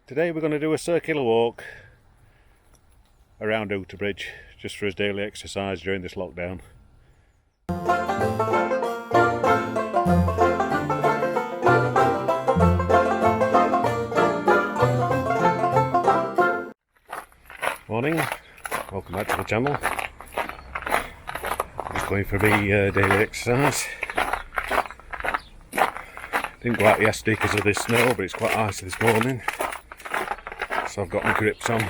Today we're going to do a circular walk around Oughtibridge just for his daily exercise during this lockdown. Morning, welcome back to the channel. Just going for my daily exercise. Didn't go out yesterday because of this snow, but it's quite icy this morning. So I've got my grips on.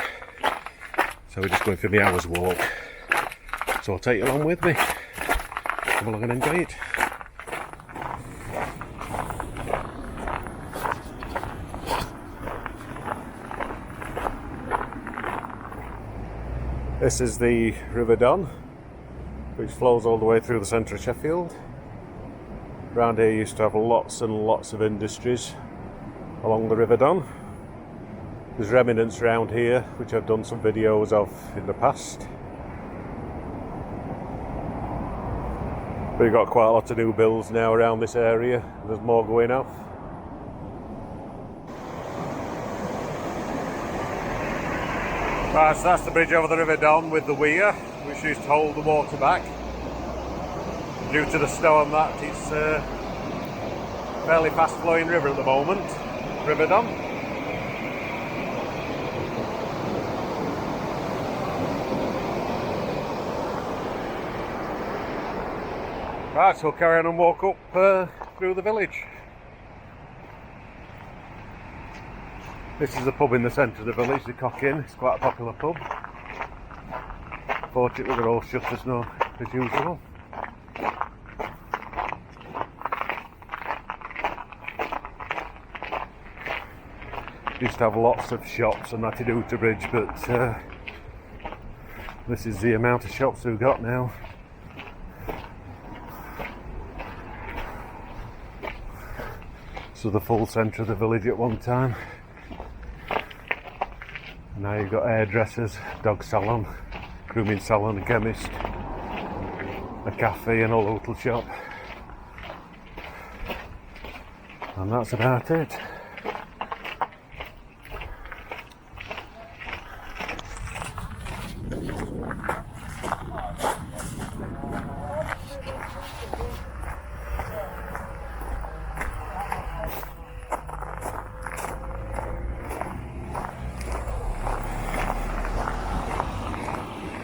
So we're just going for my hour's walk. So I'll take you along with me. Come along and enjoy it. This is the River Don, which flows all the way through the centre of Sheffield. Around here used to have lots and lots of industries along the River Don. There's remnants around here which I've done some videos of in the past. We've got quite a lot of new builds now around this area. There's more going off. Right, so that's the bridge over the River Don with the Weir, which used to hold the water back. Due to the snow on that, it's a fairly fast flowing river at the moment, River Don. Right, so we'll carry on and walk up through the village. This is the pub in the centre of the village, the Cock Inn. It's quite a popular pub. Fortunately they're all shut as usual. Used to have lots of shops on that in Oughtibridge, but this is the amount of shops we've got now. So the full centre of the village at one time. And now you've got hairdressers, dog salon, grooming salon, a chemist, a cafe and a local shop. And that's about it.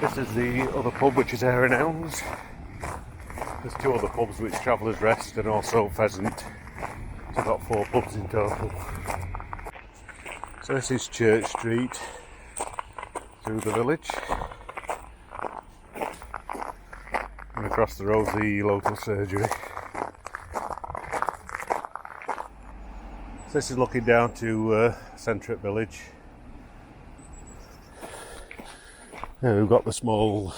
This is the other pub, which is Hare and Hounds. There's two other pubs, which Travellers Rest and also Pheasant. So I've got 4 pubs in total. So this is Church Street through the village. And across the road the local surgery. So this is looking down to Centre Village. Yeah, we've got the small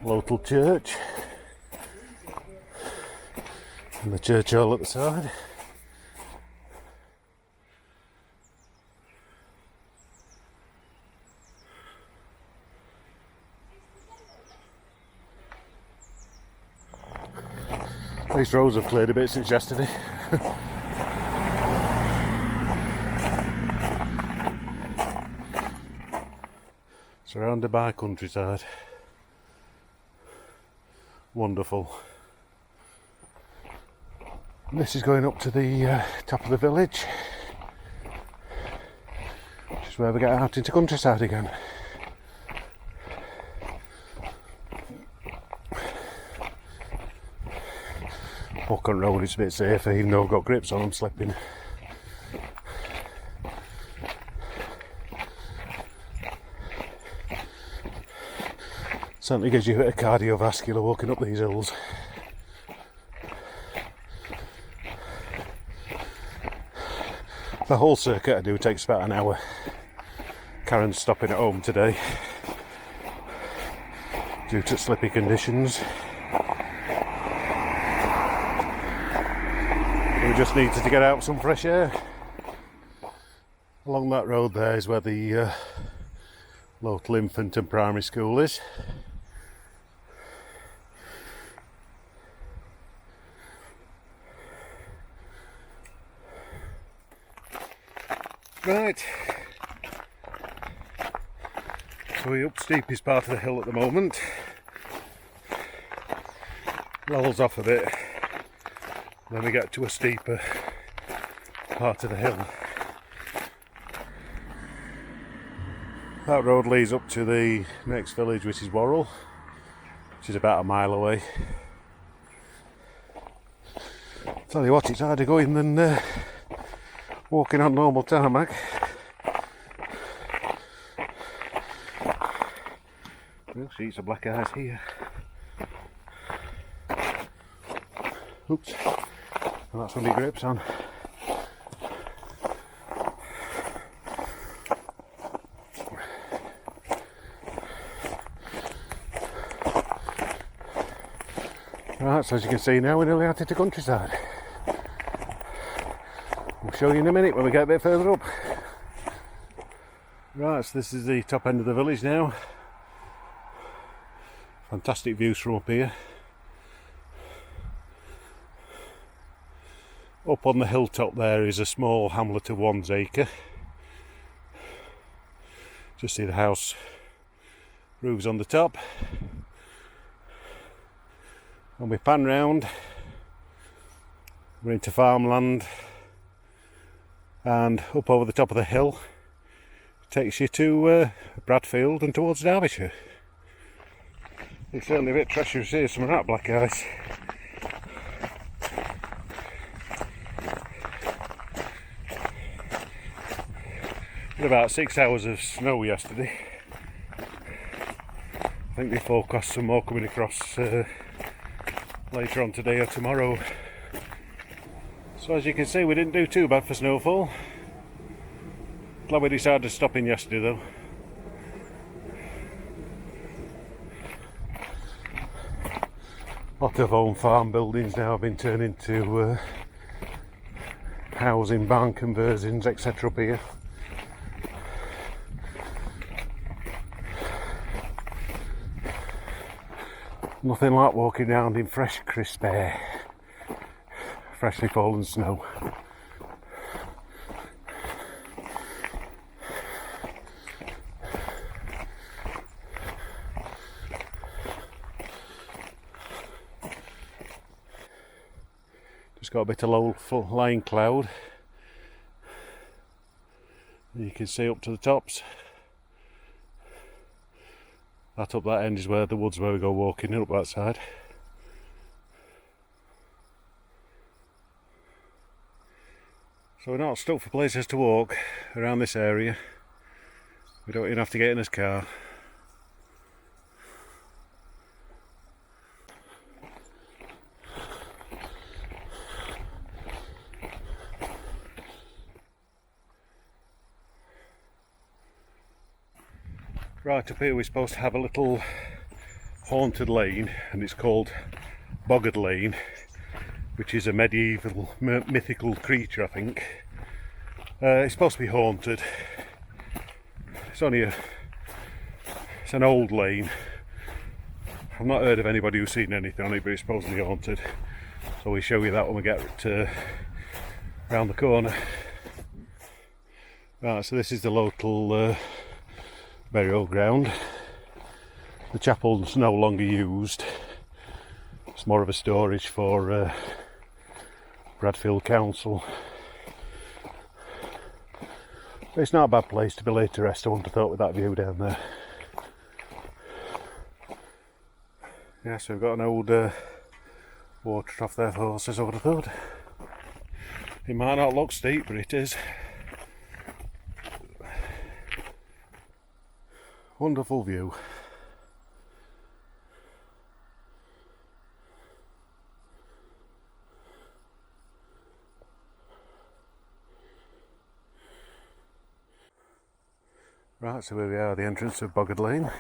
local church and the church hall at the side. These roads have cleared a bit since yesterday. Surrounded by countryside. Wonderful. And this is going up to the top of the village, which is where we get out into countryside again. Walk on road is a bit safer, even though I've got grips on, I'm slipping. Certainly gives you a bit of cardiovascular walking up these hills. The whole circuit I do takes about an hour. Karen's stopping at home today due to slippy conditions. We just needed to get out some fresh air. Along that road there is where the local infant and primary school is. Right, so we're up steepest part of the hill at the moment. Levels off a bit, then we get to a steeper part of the hill. That road leads up to the next village, which is Worrall, which is about a mile away. Tell you what, it's harder going than walking on normal tarmac. Real sheets of black ice here. Oops, and that's when he grips on. Right, so as you can see now, we're nearly out into countryside. We'll show you in a minute when we get a bit further up. Right, so this is the top end of the village now. Fantastic views from up here. Up on the hilltop there is a small hamlet of Onesacre. Just see the house roofs on the top. When we pan round, we're into farmland, and up over the top of the hill takes you to Bradfield and towards Derbyshire. It's certainly a bit treacherous here, some of that black ice. We had about 6 hours of snow yesterday. I think they forecast some more coming across later on today or tomorrow. So as you can see, we didn't do too bad for snowfall. Glad we decided to stop in yesterday though. A lot of home farm buildings now have been turned into housing, barn conversions, etc. up here. Nothing like walking around in fresh, crisp air, freshly fallen snow. Just got a bit of low-lying cloud. You can see up to the tops. That up that end is where the woods where we go walking up that side. So we're not stuck for places to walk around this area. We don't even have to get in his car. Right up here we're supposed to have a little haunted lane, and it's called Boggart Lane, which is a medieval mythical creature, I think. It's supposed to be haunted. It's an old lane. I've not heard of anybody who's seen anything on it, but it's supposedly haunted. So we'll show you that when we get round the corner. Right, so this is the local burial ground. The chapel's no longer used. It's more of a storage for Bradfield Council. But it's not a bad place to be laid to rest, I wouldn't have thought, with that view down there. Yeah, so we've got an old water trough there for horses, I would have thought. It might not look steep, but it is. Wonderful view. Right, so here we are, the entrance of Boggart Lane.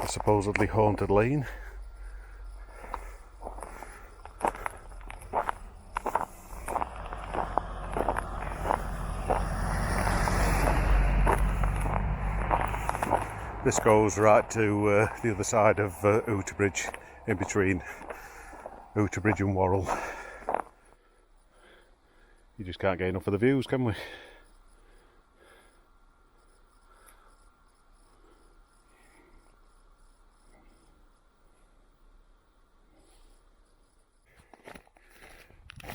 A supposedly haunted lane. This goes right to the other side of Oughtibridge, in between Oughtibridge and Worrall. You just can't get enough of the views, can we?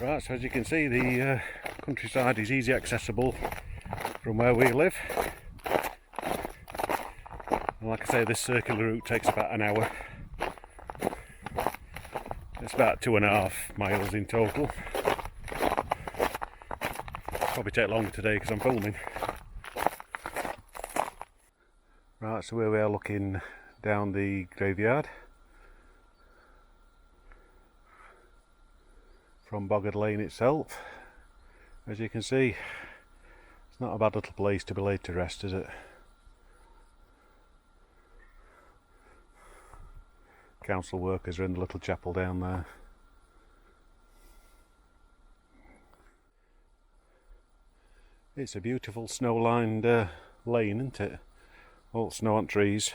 Right, so as you can see, the countryside is easy accessible from where we live. And like I say, this circular route takes about an hour. It's about 2.5 miles in total. Probably take longer today because I'm filming. Right, so here we are looking down the graveyard from Boggart Lane itself. As you can see, it's not a bad little place to be laid to rest, is it? Council workers are in the little chapel down there. It's a beautiful snow-lined lane, isn't it? All snow on trees.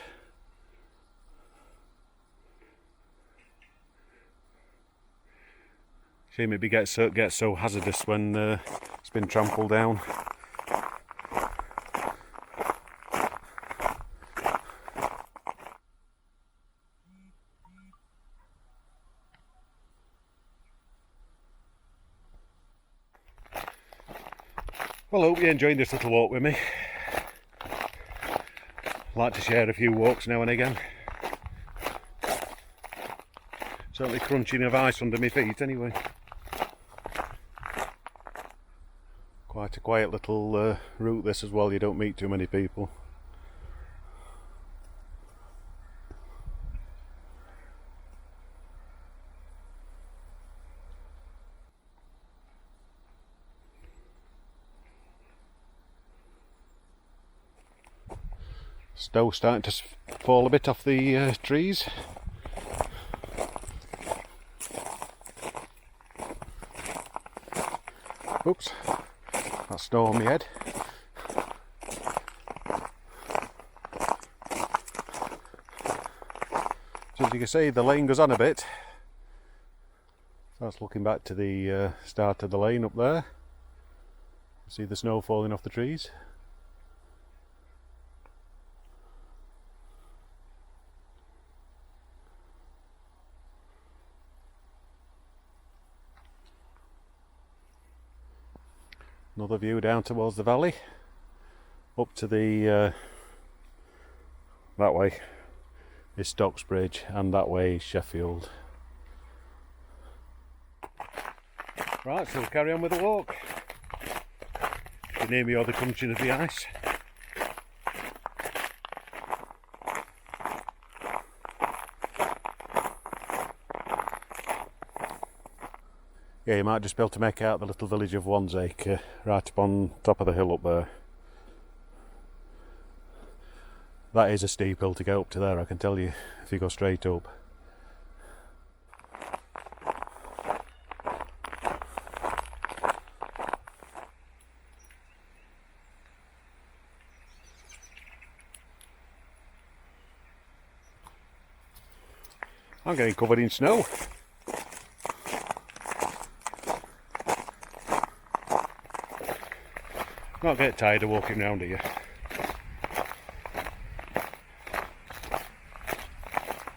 Shame it gets so hazardous when it's been trampled down. Well, I hope you're enjoying this little walk with me. I like to share a few walks now and again. Certainly crunching of ice under my feet anyway. Quite a quiet little route this as well, you don't meet too many people. Snow starting to fall a bit off the trees. Oops, that's snow on my head. So as you can see, the lane goes on a bit. So that's looking back to the start of the lane up there. See the snow falling off the trees. Another view down towards the valley, up to the that way is Stocksbridge and that way is Sheffield. Right, so we'll carry on with the walk. You can hear me or the crunching of the ice. Yeah, you might just be able to make out the little village of Onesacre right up on top of the hill up there. That is a steep hill to go up to there, I can tell you, if you go straight up. I'm getting covered in snow. Not get tired of walking around here.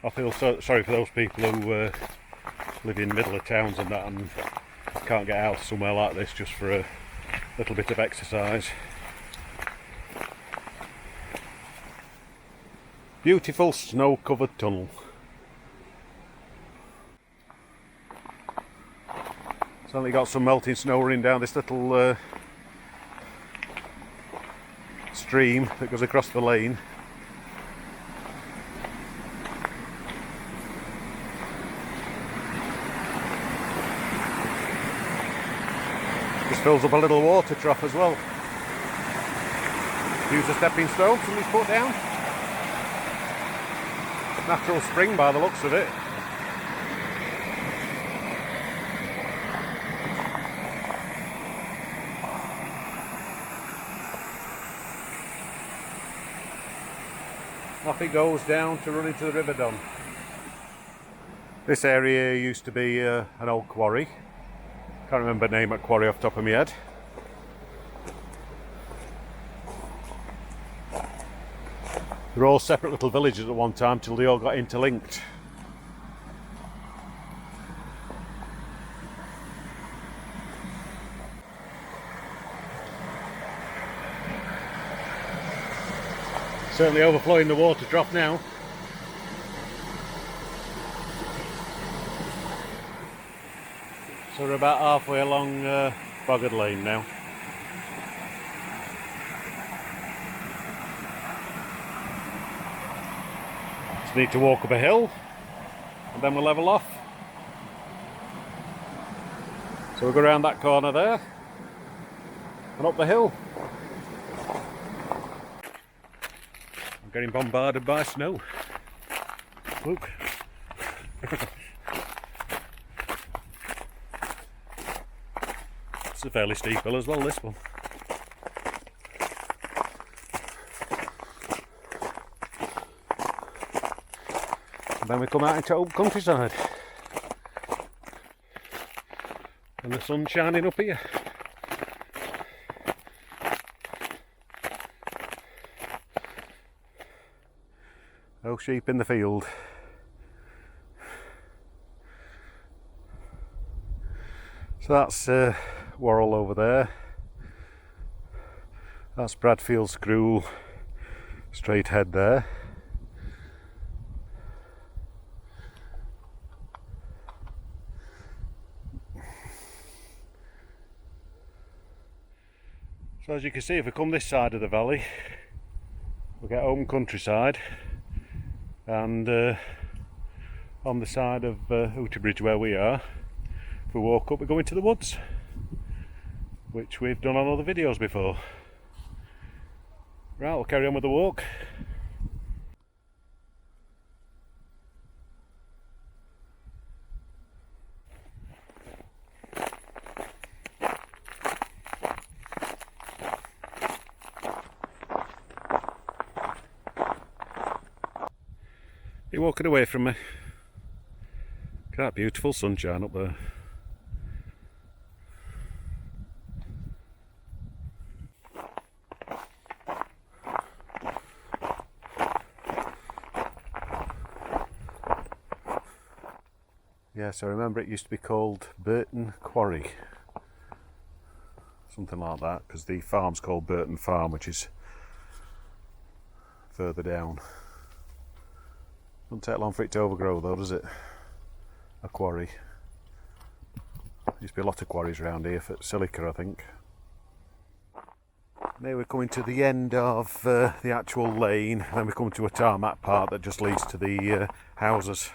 I feel so sorry for those people who live in the middle of towns and that and can't get out somewhere like this just for a little bit of exercise. Beautiful snow-covered tunnel. Certainly got some melting snow running down this little stream that goes across the lane. This fills up a little water trough as well. Use a stepping stone, somebody's put down. Natural spring by the looks of it. Off it goes down to run into the River Don. This area used to be an old quarry. Can't remember the name of the quarry off the top of my head. They're all separate little villages at one time till they all got interlinked. Certainly overflowing the water trough now. So we're about halfway along Boggart Lane now. Just need to walk up a hill and then we'll level off. So we'll go around that corner there and up the hill. I'm getting bombarded by snow. Look. It's a fairly steep hill as well, this one. And then we come out into old countryside. And the sun's shining up here. No sheep in the field. So that's Worrall over there. That's Bradfield Scroll, straight head there. So as you can see, if we come this side of the valley, we get home countryside, and on the side of Oughtibridge where we are, if we walk up we go into the woods, which we've done on other videos before. Right, we'll carry on with the walk. You're walking away from me. Look at that beautiful sunshine up there. Yes, I remember it used to be called Burton Quarry. Something like that, because the farm's called Burton Farm, which is further down. Doesn't take long for it to overgrow though, does it? A quarry. There used to be a lot of quarries around here for silica, I think. Now we're coming to the end of the actual lane, and then we come to a tarmac part that just leads to the houses.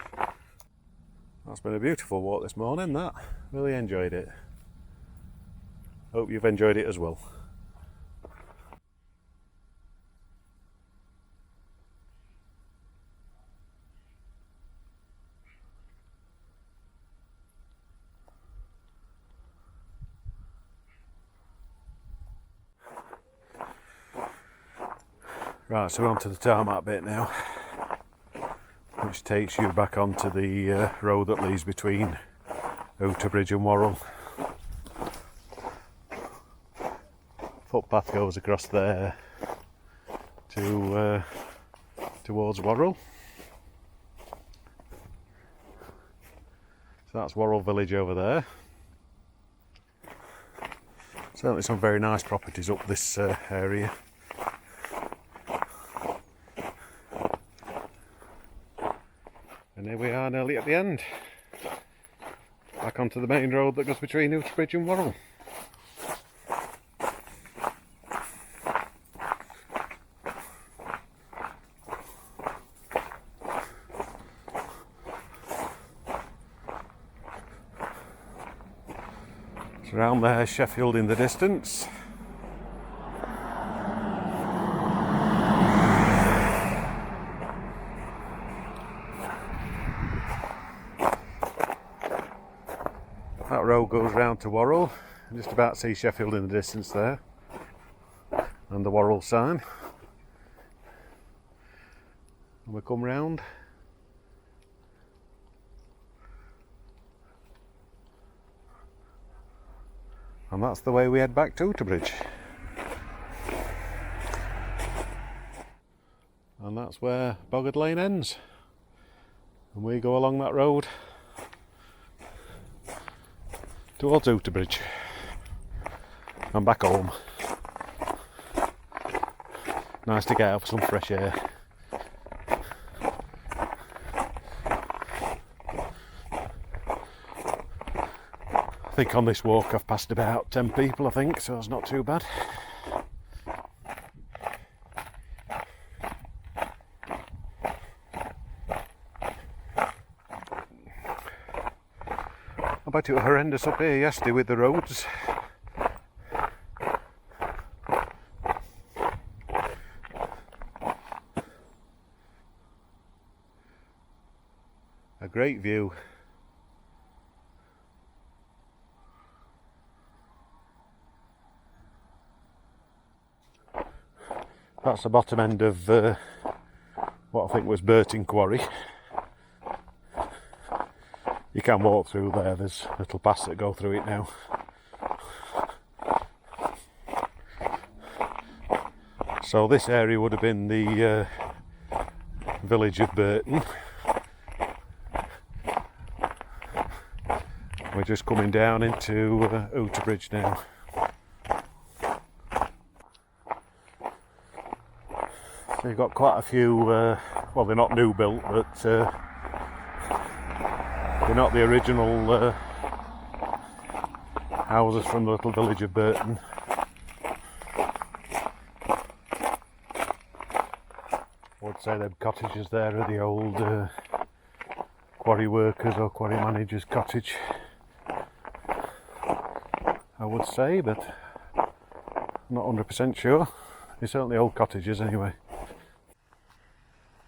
That's been a beautiful walk this morning, that. Really enjoyed it. Hope you've enjoyed it as well. Right, so we're on to the tarmac bit now, which takes you back onto the road that leads between Oughtibridge and Worrall. Footpath goes across there to towards Worrall. So that's Worrall village over there. Certainly some very nice properties up this area. And here we are nearly at the end. Back onto the main road that goes between Oughtibridge and Worrall. So around there, Sheffield in the distance. That road goes round to Worrall. You just about see Sheffield in the distance there, and the Worrall sign. And we come round, And that's the way we head back to Oughtibridge. And that's where Boggart Lane ends. And we go along that road towards Oughtibridge and back home. Nice to get out for some fresh air. I think on this walk I've passed about 10 people, I think, so it's not too bad. I bet it was horrendous up here yesterday with the roads. A great view. That's the bottom end of what I think was Burton Quarry. You can walk through there, there's little paths that go through it now. So this area would have been the village of Burton. We're just coming down into Oughtibridge now. So you've got quite a few, well, they're not new built, but they're not the original houses from the little village of Burton. I would say them cottages there are the old quarry workers or quarry managers' cottage, I would say, but I'm not 100% sure. They're certainly old cottages anyway.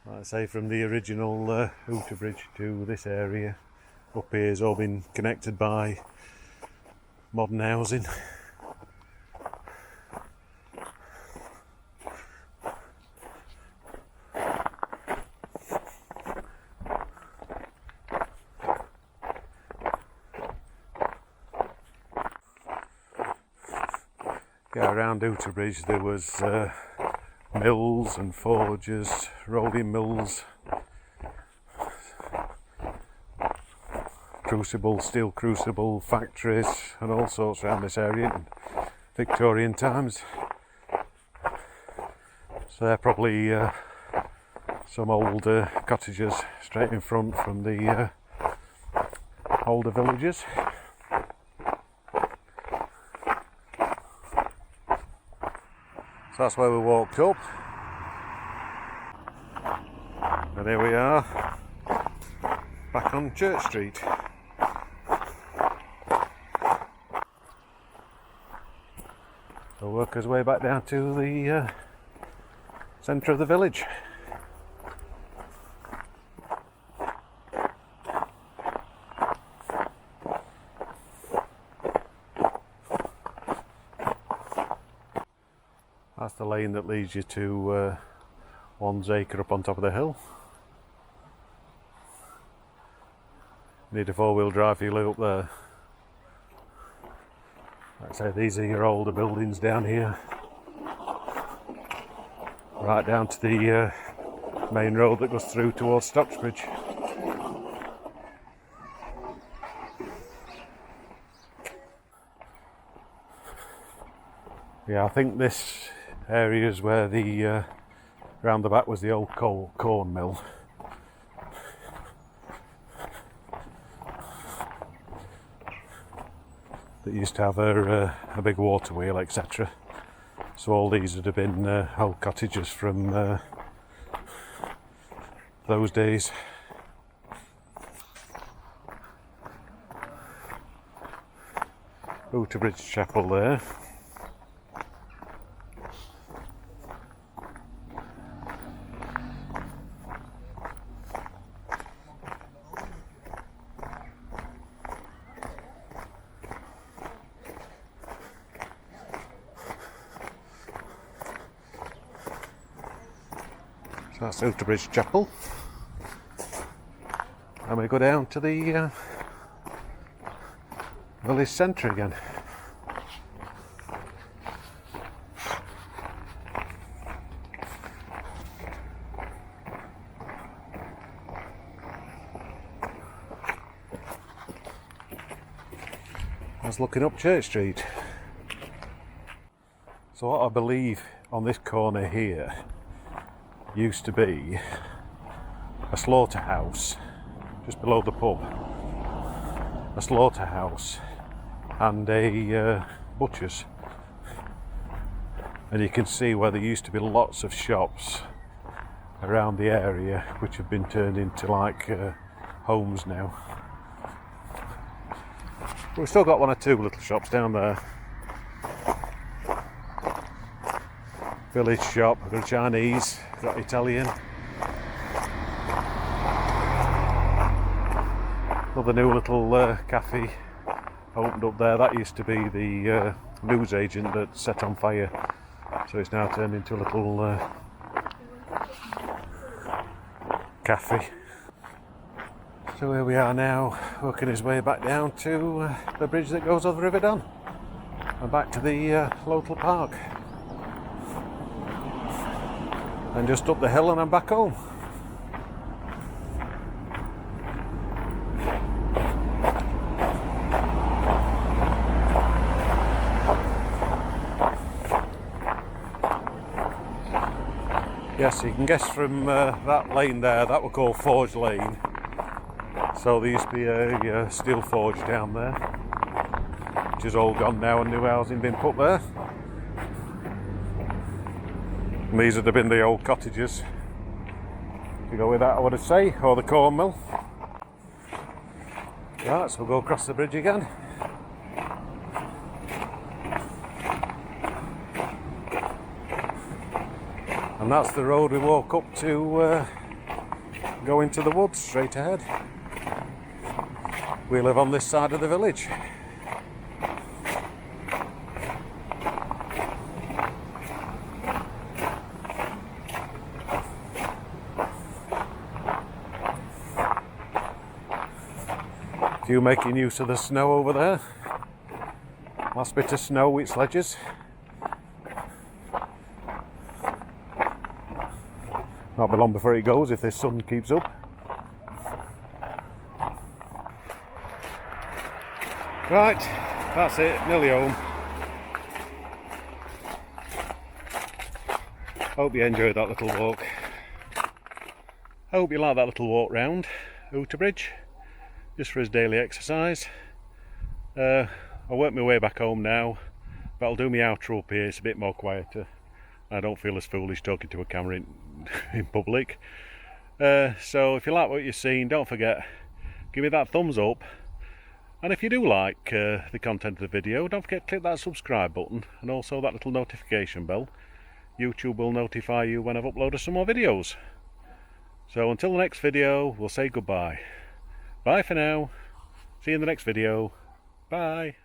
Like I say, from the original Oughtibridge to this area up here has all been connected by modern housing. Yeah, around Oughtibridge there was mills and forges, rolling mills, steel crucible factories and all sorts around this area in Victorian times. So they're probably some old cottages straight in front from the older villages. So that's where we walked up, and here we are back on Church Street. We'll work his way back down to the centre of the village. That's the lane that leads you to Onesacre up on top of the hill. Need a four-wheel drive if you live up there. Like I say, these are your older buildings down here. Right down to the main road that goes through towards Stocksbridge. Yeah, I think this area is where the round the back was the old corn mill. That used to have a big water wheel, etc. So all these would have been old cottages from those days. Oughtibridge Chapel there. So that's Oughtibridge Chapel, and we go down to the village centre again. was looking up Church Street. So what I believe on this corner here used to be a slaughterhouse just below the pub. A slaughterhouse and a butcher's. And you can see where there used to be lots of shops around the area which have been turned into like homes now. But we've still got one or two little shops down there. Village shop, we've got Chinese, we've got Italian. Another new little cafe opened up there. That used to be the news agent that set on fire. So it's now turned into a little cafe. So here we are now, working his way back down to the bridge that goes over the River Don and back to the local park. And just up the hill and I'm back home. Yes, you can guess from that lane there, that we call Forge Lane. So there used to be a steel forge down there, which is all gone now and new housing been put there. And these would have been the old cottages, to go with that I would say, or the corn mill. Right, so we'll go across the bridge again. And that's the road we walk up to go into the woods straight ahead. We live on this side of the village. A few making use of the snow over there. Last bit of snow with sledges. Not be long before it goes if this sun keeps up. Right, that's it, nearly home. Hope you enjoyed that little walk. Hope you like that little walk round Oughtibridge, just for his daily exercise. I'll work my way back home now, but I'll do my outro up here, it's a bit more quieter. I don't feel as foolish talking to a camera in public. So if you like what you've seen, don't forget, give me that thumbs up. And if you do like the content of the video, don't forget to click that subscribe button and also that little notification bell. YouTube will notify you when I've uploaded some more videos. So until the next video, we'll say goodbye. Bye for now. See you in the next video. Bye.